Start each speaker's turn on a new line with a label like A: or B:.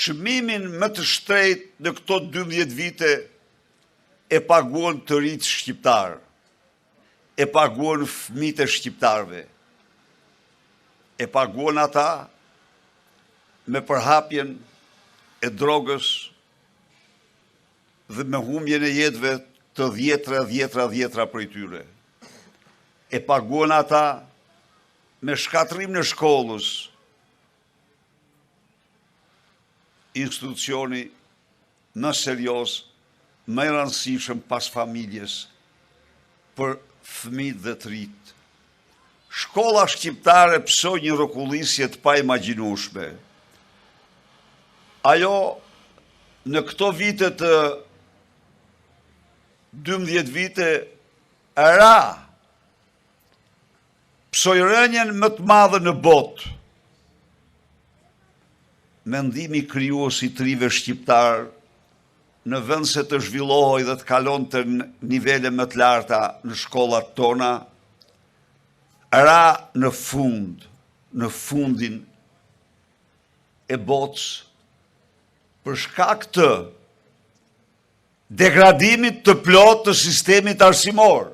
A: çmimin më të shtrenjtë në këto 12 vite e paguan të rinjtë shqiptar, e paguan fëmijët e shqiptarëve, e paguan ata me përhapjen e drogës dhe me humbjen e jetëve të dhjetra prej tyre. E paguan ata me shkatrim në shkollës, institucioni më serios, më i rëndësishëm pas familjes për fëmijët dhe të rinjtë. Shkolla shqiptare psoi një rrokullisje të paimagjinueshme. Ajo në këto vite të 12 vite ra psoi rënjen më të madhe në botë. Mendimi krijues i trive shqiptar në vend se të zhvillohej dhe të kalonte në nivele më të larta në shkollat tona, ra në fundin e botës për shkak të degradimit të plot të sistemit arsimor.